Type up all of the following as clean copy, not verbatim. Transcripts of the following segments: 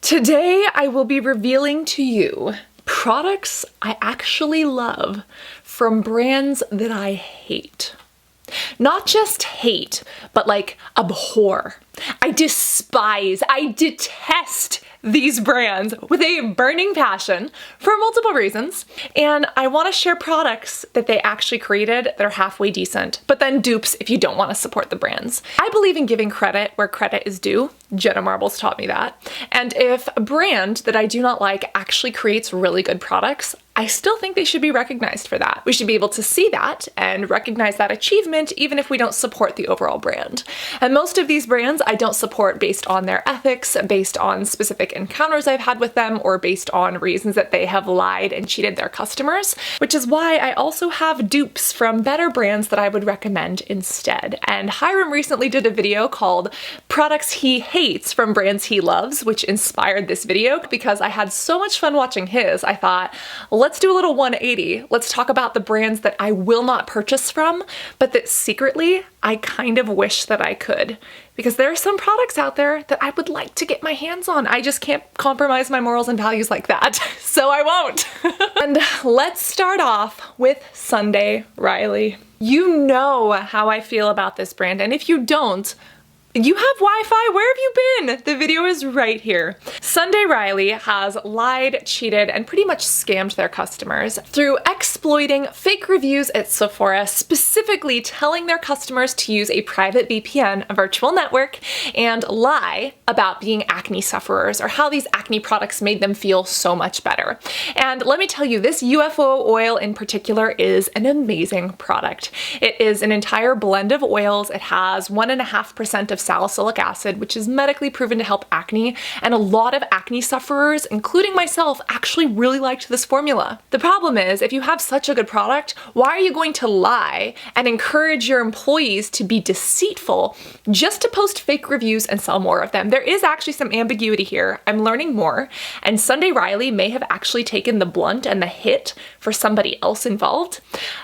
Today I will be revealing to you products I actually love from brands that I hate. Not just hate, but like abhor. I despise, I detest these brands with a burning passion for multiple reasons. And I want to share products that they actually created that are halfway decent, but then dupes if you don't want to support the brands. I believe in giving credit where credit is due. Jenna Marbles taught me that. And if a brand that I do not like actually creates really good products, I still think they should be recognized for that. We should be able to see that and recognize that achievement even if we don't support the overall brand. And most of these brands I don't support based on their ethics, based on specific encounters I've had with them, or based on reasons that they have lied and cheated their customers, which is why I also have dupes from better brands that I would recommend instead. And Hiram recently did a video called Products He Hates from Brands He Loves, which inspired this video because I had so much fun watching his. I thought, let's do a little 180. Let's talk about the brands that I will not purchase from, but that secretly I kind of wish that I could. Because there are some products out there that I would like to get my hands on. I just can't compromise my morals and values like that, so I won't. And let's start off with Sunday Riley. You know how I feel about this brand, and if you don't, you have Wi-Fi, where have you been? The video is right here. Sunday Riley has lied, cheated, and pretty much scammed their customers through exploiting fake reviews at Sephora, specifically telling their customers to use a private VPN, a virtual network, and lie about being acne sufferers or how these acne products made them feel so much better. And let me tell you, this UFO oil in particular is an amazing product. It is an entire blend of oils. It has 1.5% of salicylic acid, which is medically proven to help acne, and a lot of acne sufferers, including myself, actually really liked this formula. The problem is, if you have such a good product, why are you going to lie and encourage your employees to be deceitful just to post fake reviews and sell more of them? There is actually some ambiguity here. I'm learning more, and Sunday Riley may have actually taken the blunt and the hit for somebody else involved.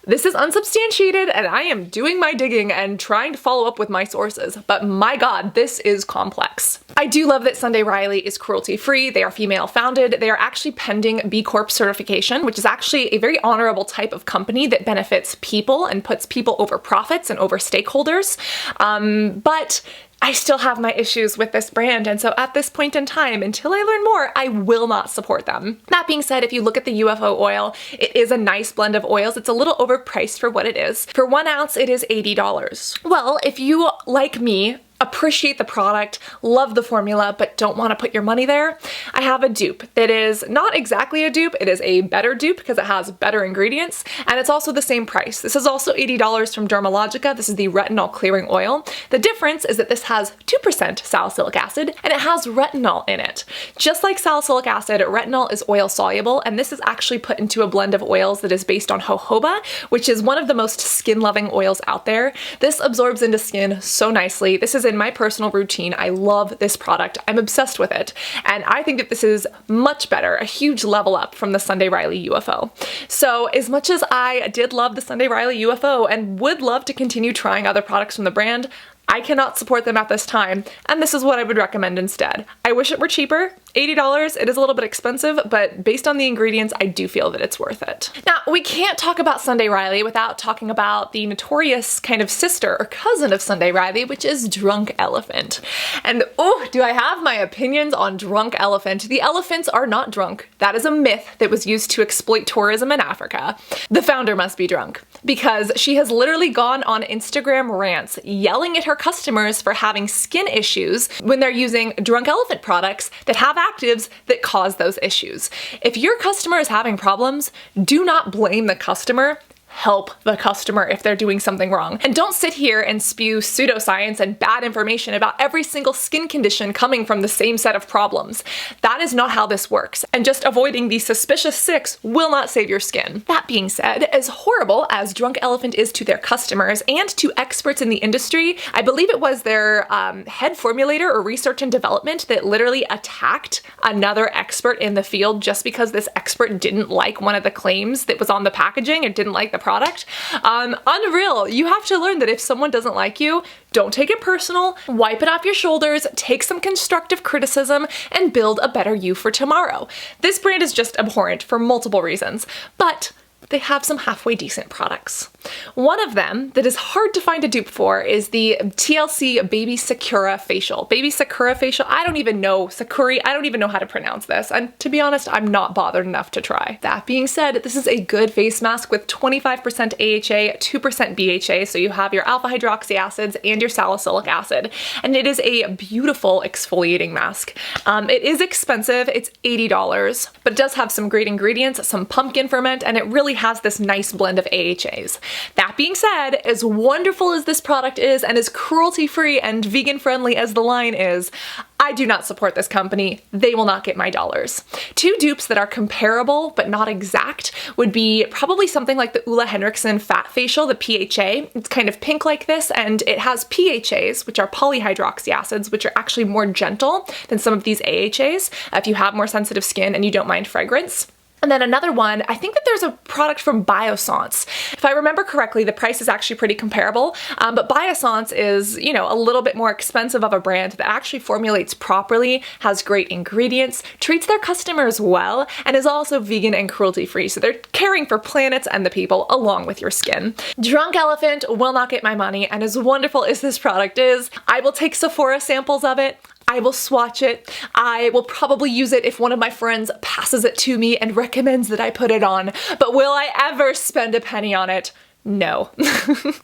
This is unsubstantiated, and I am doing my digging and trying to follow up with my sources, but my God, this is complex. I do love that Sunday Riley is cruelty-free. They are female-founded. They are actually pending B Corp certification, which is actually a very honorable type of company that benefits people and puts people over profits and over stakeholders. But I still have my issues with this brand, and so at this point in time, until I learn more, I will not support them. That being said, if you look at the UFO oil, it is a nice blend of oils. It's a little overpriced for what it is. For 1 ounce, it is $80. Well, if you, like me, appreciate the product, love the formula, but don't want to put your money there, I have a dupe that is not exactly a dupe. It is a better dupe because it has better ingredients, and it's also the same price. This is also $80 from Dermalogica. This is the retinol clearing oil. The difference is that this has 2% salicylic acid, and it has retinol in it. Just like salicylic acid, retinol is oil soluble, and this is actually put into a blend of oils that is based on jojoba, which is one of the most skin-loving oils out there. This absorbs into skin so nicely. This is in my personal routine. I love this product. I'm obsessed with it. And I think that this is much better, a huge level up from the Sunday Riley UFO. So as much as I did love the Sunday Riley UFO and would love to continue trying other products from the brand, I cannot support them at this time, and this is what I would recommend instead. I wish it were cheaper. $80, it is a little bit expensive, but based on the ingredients, I do feel that it's worth it. Now, we can't talk about Sunday Riley without talking about the notorious kind of sister or cousin of Sunday Riley, which is Drunk Elephant. And oh, do I have my opinions on Drunk Elephant. The elephants are not drunk. That is a myth that was used to exploit tourism in Africa. The founder must be drunk, because she has literally gone on Instagram rants yelling at her customers for having skin issues when they're using Drunk Elephant products that have actives that cause those issues. If your customer is having problems, do not blame the customer. Help the customer if they're doing something wrong. And don't sit here and spew pseudoscience and bad information about every single skin condition coming from the same set of problems. That is not how this works, and just avoiding the suspicious 6 will not save your skin. That being said, as horrible as Drunk Elephant is to their customers and to experts in the industry, I believe it was their head formulator or research and development that literally attacked another expert in the field just because this expert didn't like one of the claims that was on the packaging and didn't like the a product. Unreal. You have to learn that if someone doesn't like you, don't take it personal, wipe it off your shoulders, take some constructive criticism, and build a better you for tomorrow. This brand is just abhorrent for multiple reasons, but they have some halfway decent products. One of them that is hard to find a dupe for is the T.L.C. Baby Sakura Facial. Baby Sakura Facial, I don't even know, Sukari, I don't even know how to pronounce this. And to be honest, I'm not bothered enough to try. That being said, this is a good face mask with 25% AHA, 2% BHA, so you have your alpha hydroxy acids and your salicylic acid. And it is a beautiful exfoliating mask. It is expensive, it's $80, but it does have some great ingredients, some pumpkin ferment, and it really has this nice blend of AHAs. That being said, as wonderful as this product is and as cruelty-free and vegan-friendly as the line is, I do not support this company. They will not get my dollars. Two dupes that are comparable but not exact would be probably something like the Ole Henriksen Fat Facial, the PHA. It's kind of pink like this, and it has PHAs, which are polyhydroxy acids, which are actually more gentle than some of these AHAs if you have more sensitive skin and you don't mind fragrance. And then another one, I think that there's a product from Biossance. If I remember correctly, the price is actually pretty comparable, but Biossance is, you know, a little bit more expensive of a brand that actually formulates properly, has great ingredients, treats their customers well, and is also vegan and cruelty-free. So they're caring for planets and the people along with your skin. Drunk Elephant will not get my money, and as wonderful as this product is, I will take Sephora samples of it. I will swatch it. I will probably use it if one of my friends passes it to me and recommends that I put it on. But will I ever spend a penny on it? No.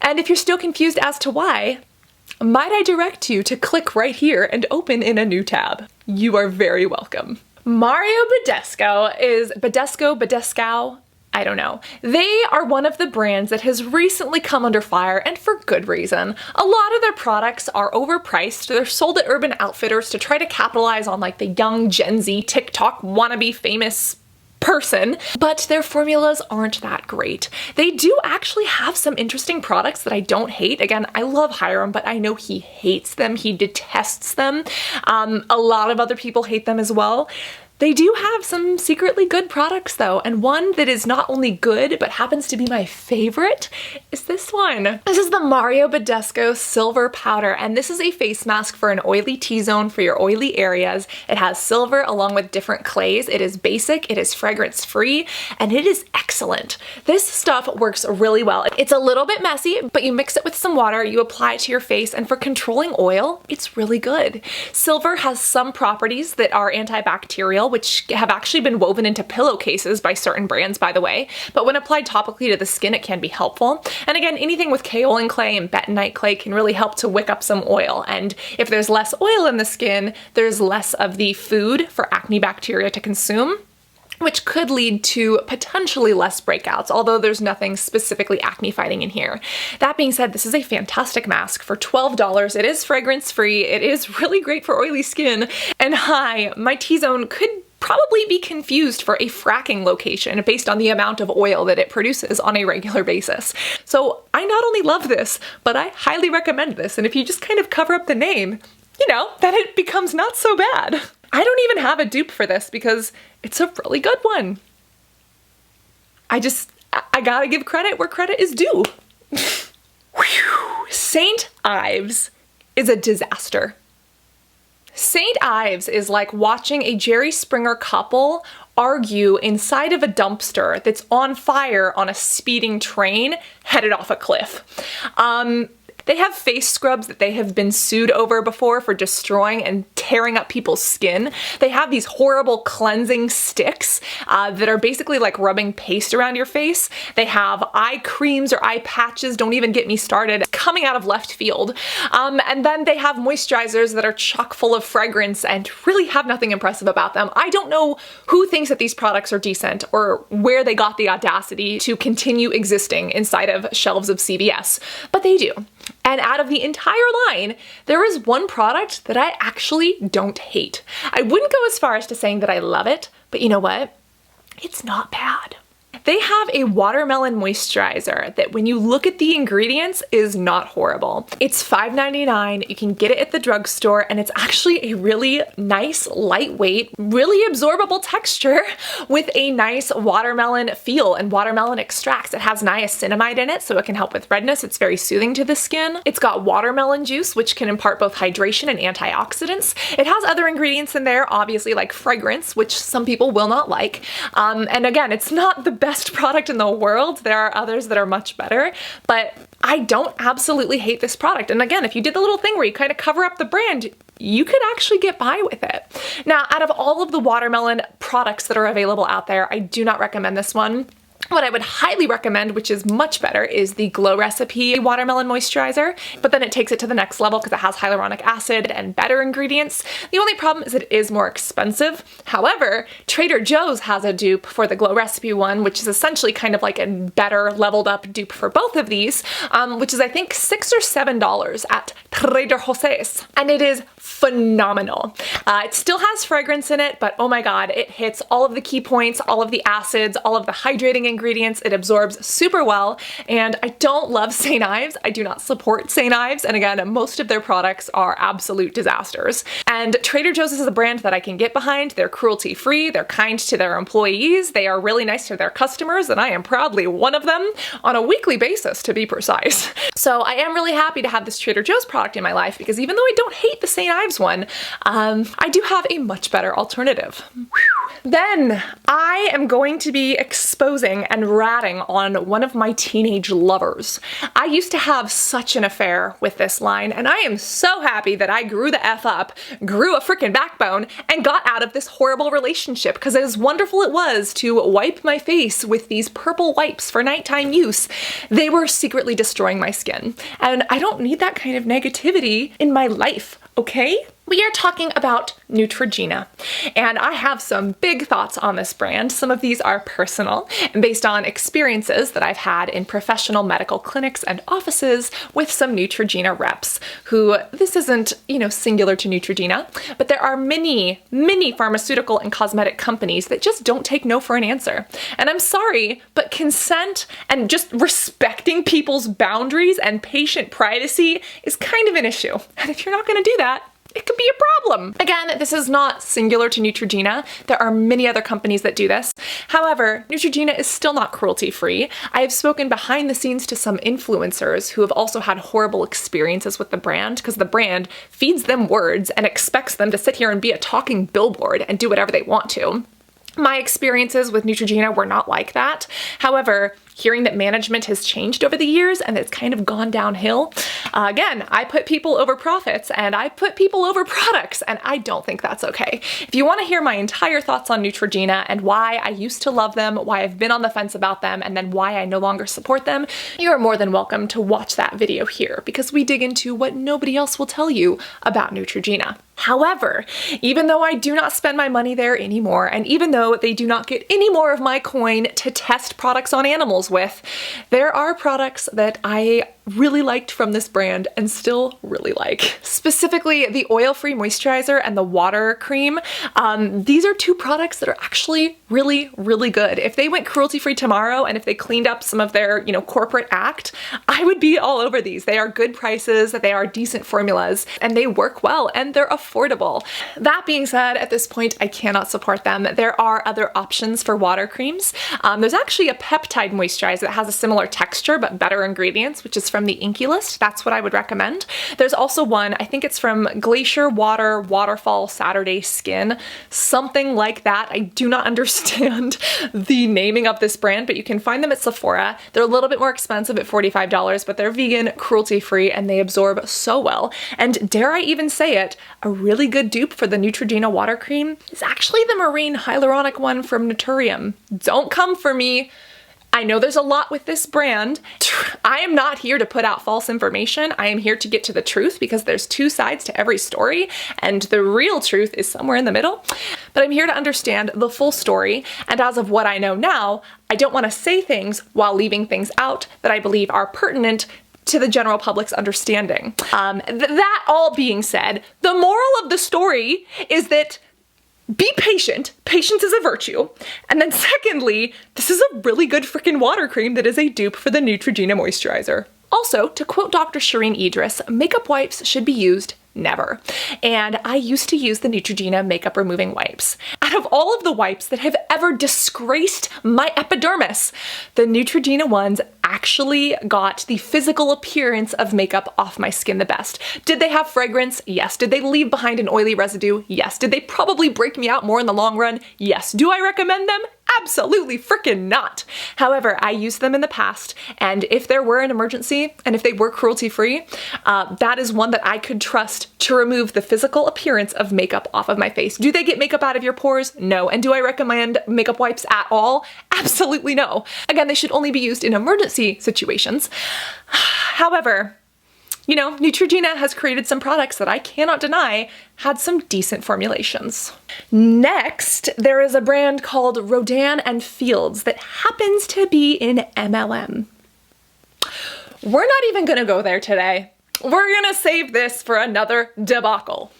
And if you're still confused as to why, might I direct you to click right here and open in a new tab? You are very welcome. Mario Badescu is Badescu? I don't know. They are one of the brands that has recently come under fire, and for good reason. A lot of their products are overpriced. They're sold at Urban Outfitters to try to capitalize on like the young Gen Z TikTok wannabe famous person, but their formulas aren't that great. They do actually have some interesting products that I don't hate. Again, I love Hylouranic, but I know he hates them. He detests them. A lot of other people hate them as well. They do have some secretly good products though, and one that is not only good but happens to be my favorite is this one. This is the Mario Badescu Silver Powder, and this is a face mask for an oily T-zone for your oily areas. It has silver along with different clays. It is basic, it is fragrance free, and it is excellent. This stuff works really well. It's a little bit messy, but you mix it with some water, you apply it to your face, and for controlling oil, it's really good. Silver has some properties that are antibacterial, which have actually been woven into pillowcases by certain brands, by the way, but when applied topically to the skin, it can be helpful. And again, anything with kaolin clay and bentonite clay can really help to wick up some oil, and if there's less oil in the skin, there's less of the food for acne bacteria to consume, which could lead to potentially less breakouts, although there's nothing specifically acne fighting in here. That being said, this is a fantastic mask for $12. It is fragrance free, it is really great for oily skin, and hi, my T-zone could probably be confused for a fracking location based on the amount of oil that it produces on a regular basis. So I not only love this, but I highly recommend this, and if you just kind of cover up the name, you know, then it becomes not so bad. I don't even have a dupe for this because it's a really good one. I gotta give credit where credit is due. St. Ives is a disaster. St. Ives is like watching a Jerry Springer couple argue inside of a dumpster that's on fire on a speeding train headed off a cliff. They have face scrubs that they have been sued over before for destroying and tearing up people's skin. They have these horrible cleansing sticks that are basically like rubbing paste around your face. They have eye creams or eye patches, don't even get me started, coming out of left field. And then they have moisturizers that are chock full of fragrance and really have nothing impressive about them. I don't know who thinks that these products are decent or where they got the audacity to continue existing inside of shelves of CVS, but they do. And out of the entire line, there is one product that I actually don't hate. I wouldn't go as far as to saying that I love it, but you know what? It's not bad. They have a watermelon moisturizer that when you look at the ingredients is not horrible. It's $5.99. You can get it at the drugstore, and it's actually a really nice, lightweight, really absorbable texture with a nice watermelon feel and watermelon extracts. It has niacinamide in it, so it can help with redness. It's very soothing to the skin. It's got watermelon juice, which can impart both hydration and antioxidants. It has other ingredients in there, obviously, like fragrance, which some people will not like. And again, it's not the best product in the world. There are others that are much better, but I don't absolutely hate this product. And again, if you did the little thing where you kind of cover up the brand, you could actually get by with it. Now, out of all of the watermelon products that are available out there, I do not recommend this one. What I would highly recommend, which is much better, is the Glow Recipe Watermelon Moisturizer, but then it takes it to the next level because it has hyaluronic acid and better ingredients. The only problem is it is more expensive. However, Trader Joe's has a dupe for the Glow Recipe one, which is essentially kind of like a better leveled up dupe for both of these, which is I think $6 or $7 at Trader Jose's, and it is phenomenal. It still has fragrance in it, but oh my god, it hits all of the key points, all of the acids, all of the hydrating ingredients. It absorbs super well, and I don't love St. Ives. I do not support St. Ives, and again, most of their products are absolute disasters. And Trader Joe's is a brand that I can get behind. They're cruelty-free, they're kind to their employees, they are really nice to their customers, and I am proudly one of them on a weekly basis, to be precise. So I am really happy to have this Trader Joe's product in my life, because even though I don't hate the St. Ives one, I do have a much better alternative. Then I am going to be exposing and ratting on one of my teenage lovers. I used to have such an affair with this line, and I am so happy that I grew the F up, grew a freaking backbone, and got out of this horrible relationship, because as wonderful it was to wipe my face with these purple wipes for nighttime use, they were secretly destroying my skin. And I don't need that kind of negativity in my life, okay? We are talking about Neutrogena, and I have some big thoughts on this brand. Some of these are personal and based on experiences that I've had in professional medical clinics and offices with some Neutrogena reps who, this isn't, singular to Neutrogena, but there are many pharmaceutical and cosmetic companies that just don't take no for an answer. And I'm sorry, but consent and just respecting people's boundaries and patient privacy is kind of an issue. And if you're not going to do that, it could be a problem. Again, this is not singular to Neutrogena. There are many other companies that do this. However, Neutrogena is still not cruelty-free. I have spoken behind the scenes to some influencers who have also had horrible experiences with the brand because the brand feeds them words and expects them to sit here and be a talking billboard and do whatever they want to. My experiences with Neutrogena were not like that. However, hearing that management has changed over the years and it's kind of gone downhill, again, I put people over profits and I put people over products, and I don't think that's okay. If you want to hear my entire thoughts on Neutrogena and why I used to love them, why I've been on the fence about them, and then why I no longer support them, you are more than welcome to watch that video here, because we dig into what nobody else will tell you about Neutrogena. However, even though I do not spend my money there anymore, and even though they do not get any more of my coin to test products on animals with, there are products that I really liked from this brand and still really like. Specifically, the oil-free moisturizer and the water cream. These are two products that are actually really good. If they went cruelty-free tomorrow and if they cleaned up some of their, corporate act, I would be all over these. They are good prices, they are decent formulas, and they work well, and they're affordable. That being said, at this point, I cannot support them. There are other options for water creams. There's actually a peptide moisturizer that has a similar texture but better ingredients, which is from the Inkey list. That's what I would recommend. There's also one, I think it's from Glacier Waterfall Saturday Skin, something like that. I do not understand the naming of this brand, but you can find them at Sephora. They're a little bit more expensive at $45, but they're vegan, cruelty-free, and they absorb so well. And dare I even say it, a really good dupe for the Neutrogena water cream is actually the marine hyaluronic one from Naturium. Don't come for me. I know there's a lot with this brand. I am not here to put out false information. I am here to get to the truth, because there's two sides to every story and the real truth is somewhere in the middle. But I'm here to understand the full story, and as of what I know now, I don't want to say things while leaving things out that I believe are pertinent to the general public's understanding. That all being said, the moral of the story is that be patient. Patience is a virtue. And then secondly, this is a really good freaking water cream that is a dupe for the Neutrogena moisturizer. Also, to quote Dr. Shireen Idris, makeup wipes should be used never. And I used to use the Neutrogena makeup removing wipes. Out of all of the wipes that have ever disgraced my epidermis, the Neutrogena ones actually got the physical appearance of makeup off my skin the best. Did they have fragrance? Yes. Did they leave behind an oily residue? Yes. Did they probably break me out more in the long run? Yes. Do I recommend them? Absolutely freaking not. However, I used them in the past, and if there were an emergency, and if they were cruelty-free, that is one that I could trust to remove the physical appearance of makeup off of my face. Do they get makeup out of your pores? No. And do I recommend makeup wipes at all? Absolutely no. Again, they should only be used in emergency situations. However, you know, Neutrogena has created some products that I cannot deny had some decent formulations. Next, there is a brand called Rodan and Fields that happens to be in MLM. We're not even gonna go there today. We're gonna save this for another debacle.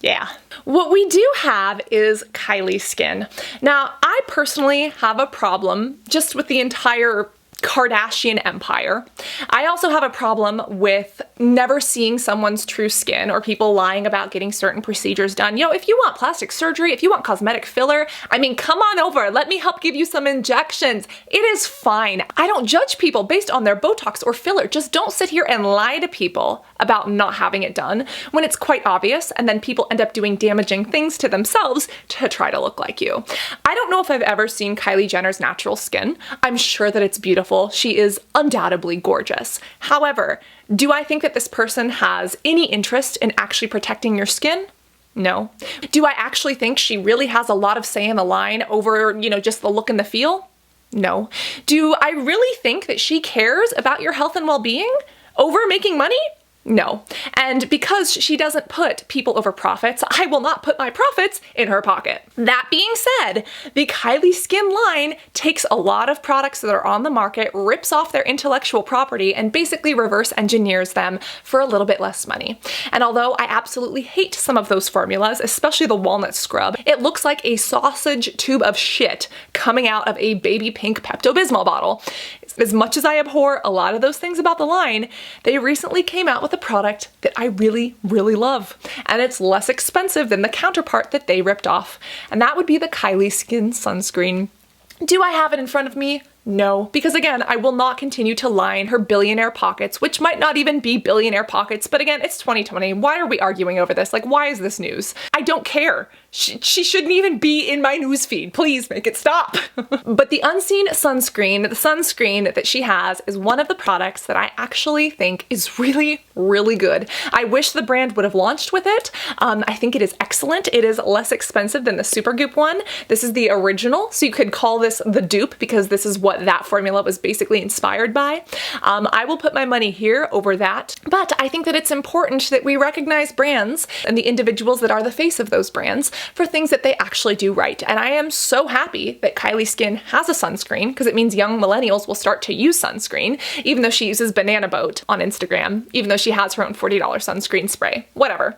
Yeah. What we do have is Kylieskin. Now, I personally have a problem just with the entire Kardashian empire. I also have a problem with never seeing someone's true skin or people lying about getting certain procedures done. You know, if you want plastic surgery, if you want cosmetic filler, I mean, come on over. Let me help give you some injections. It is fine. I don't judge people based on their Botox or filler. Just don't sit here and lie to people about not having it done when it's quite obvious, and then people end up doing damaging things to themselves to try to look like you. I don't know if I've ever seen Kylie Jenner's natural skin. I'm sure that it's beautiful. She is undoubtedly gorgeous. However, do I think that this person has any interest in actually protecting your skin? No. Do I actually think she really has a lot of say in the line over, you know, just the look and the feel? No. Do I really think that she cares about your health and well-being over making money? No. And because she doesn't put people over profits, I will not put my profits in her pocket. That being said, the Kylieskin line takes a lot of products that are on the market, rips off their intellectual property, and basically reverse engineers them for a little bit less money. And although I absolutely hate some of those formulas, especially the walnut scrub, it looks like a sausage tube of shit coming out of a baby pink Pepto-Bismol bottle. As much as I abhor a lot of those things about the line, they recently came out with a product that I really, really love. And it's less expensive than the counterpart that they ripped off. And that would be the Kylieskin sunscreen. Do I have it in front of me? No, because again, I will not continue to line her billionaire pockets, which might not even be billionaire pockets, but again, it's 2020. Why are we arguing over this? Like, why is this news? I don't care. She shouldn't even be in my newsfeed. Please make it stop. But the unseen sunscreen, the sunscreen that she has, is one of the products that I actually think is really, really good. I wish the brand would have launched with it. I think it is excellent. It is less expensive than the Supergoop one. This is the original, so you could call this the dupe because this is what that formula was basically inspired by. I will put my money here over that, but I think that it's important that we recognize brands and the individuals that are the face of those brands for things that they actually do right. And I am so happy that Kylieskin has a sunscreen because it means young millennials will start to use sunscreen, even though she uses Banana Boat on Instagram, even though she has her own $40 sunscreen spray. Whatever.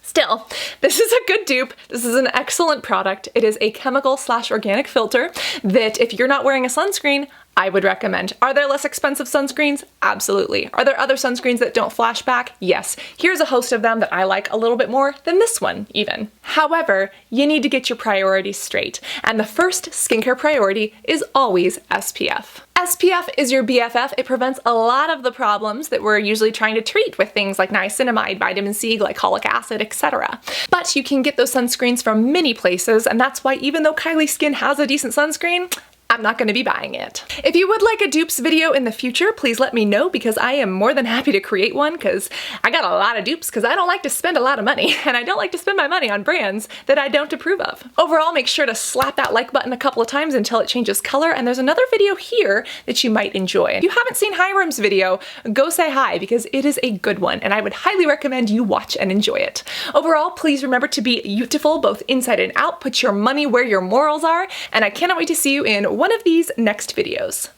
Still, this is a good dupe. This is an excellent product. It is a chemical/organic filter that if you're not wearing a sunscreen, I would recommend. Are there less expensive sunscreens? Absolutely. Are there other sunscreens that don't flash back? Yes. Here's a host of them that I like a little bit more than this one, even. However, you need to get your priorities straight. And the first skincare priority is always SPF. SPF is your BFF. It prevents a lot of the problems that we're usually trying to treat with things like niacinamide, vitamin C, glycolic acid, etc. But you can get those sunscreens from many places, and that's why even though Kylieskin has a decent sunscreen, I'm not going to be buying it. If you would like a dupes video in the future, please let me know because I am more than happy to create one because I got a lot of dupes because I don't like to spend a lot of money and I don't like to spend my money on brands that I don't approve of. Overall, make sure to slap that like button a couple of times until it changes color, and there's another video here that you might enjoy. If you haven't seen Hiram's video, go say hi because it is a good one and I would highly recommend you watch and enjoy it. Overall, please remember to be beautiful both inside and out, put your money where your morals are, and I cannot wait to see you in one of these next videos.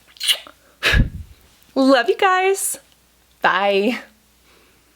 Love you guys. Bye.